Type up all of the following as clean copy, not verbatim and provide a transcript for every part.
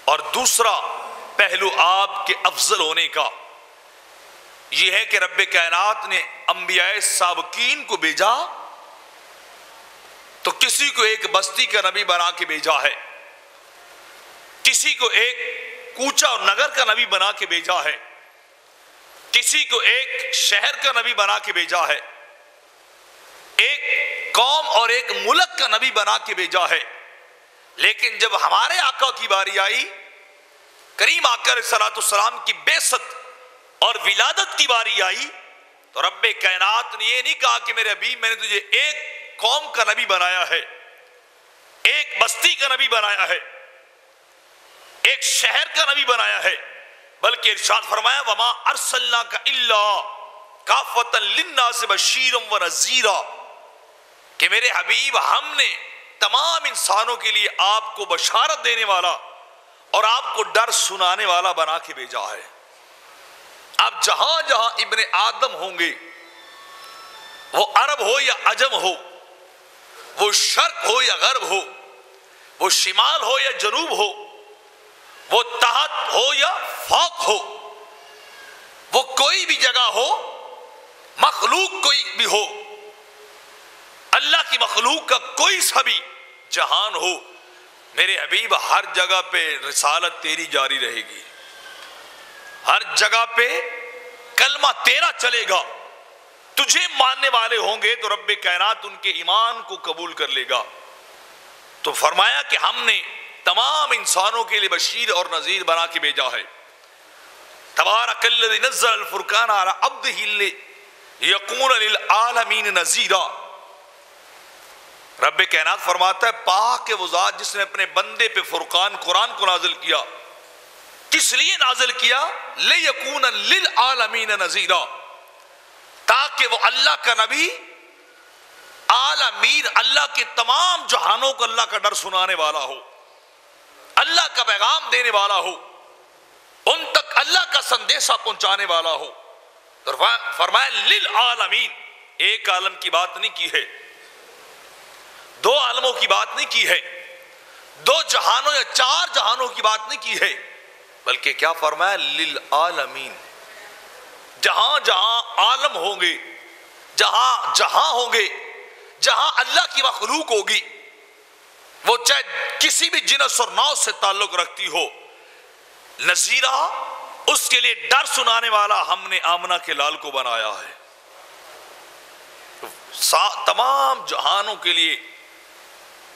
اور دوسرا پہلو آپ کے افضل ہونے کا یہ ہے کہ رب کائنات نے انبیاء سابقین کو بھیجا تو کسی کو ایک بستی کا نبی بنا کے بھیجا ہے، کسی کو ایک کوچہ اور نگر کا نبی بنا کے بھیجا ہے، کسی کو ایک شہر کا نبی بنا کے بھیجا ہے، ایک قوم اور ایک ملک کا نبی بنا کے بھیجا ہے۔ لیکن جب ہمارے آقا کی باری آئی، کریم آقا علیہ السلام کی بعثت اور ولادت کی باری آئی، تو رب کائنات نے یہ نہیں کہا کہ میرے حبیب میں نے تجھے ایک قوم کا نبی بنایا ہے، ایک بستی کا نبی بنایا ہے، ایک شہر کا نبی بنایا ہے، بلکہ ارشاد فرمایا وما ارسلناک الا کافۃ للناس بشیرا ونذیرا، کہ میرے حبیب ہم نے تمام انسانوں کے لیے آپ کو بشارت دینے والا اور آپ کو ڈر سنانے والا بنا کے بھیجا ہے۔ اب جہاں جہاں ابن آدم ہوں گے، وہ عرب ہو یا عجم ہو، وہ شرق ہو یا غرب ہو، وہ شمال ہو یا جنوب ہو، وہ تحت ہو یا فوق ہو، وہ کوئی بھی جگہ ہو، مخلوق کوئی بھی ہو، اللہ کی مخلوق کا کوئی سا بھی جہان ہو، میرے حبیب ہر جگہ پہ رسالت تیری جاری رہے گی، ہر جگہ پہ کلمہ تیرا چلے گا۔ تجھے ماننے والے ہوں گے تو رب کائنات ان کے ایمان کو قبول کر لے گا۔ تو فرمایا کہ ہم نے تمام انسانوں کے لیے بشیر اور نذیر بنا کے بھیجا ہے۔ تبارک الذی نزل الفرقان علی عبدہ لیکون للعالمین نذیرا۔ رب کائنات فرماتا ہے پاک وہ ذات جس نے اپنے بندے پہ فرقان قرآن کو نازل کیا۔ کس لیے نازل کیا؟ لیکون للعالمین نذیرا، تاکہ وہ اللہ کا نبی عالمین، اللہ کے تمام جہانوں کو اللہ کا ڈر سنانے والا ہو، اللہ کا پیغام دینے والا ہو، ان تک اللہ کا سندیشہ پہنچانے والا ہو۔ تو فرمایا للعالمین، ایک عالم کی بات نہیں کی ہے، دو عالموں کی بات نہیں کی ہے، دو جہانوں یا چار جہانوں کی بات نہیں کی ہے، بلکہ کیا فرمایا للعالمین۔ جہاں جہاں عالم ہوں گے، جہاں جہاں ہوں گے، جہاں اللہ کی مخلوق ہوگی، وہ چاہے کسی بھی جنس اور نوع سے تعلق رکھتی ہو، نذیرہ اس کے لیے ڈر سنانے والا ہم نے آمنہ کے لال کو بنایا ہے۔ تمام جہانوں کے لیے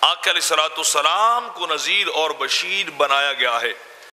آقا علیہ السلام کو نذیر اور بشیر بنایا گیا ہے۔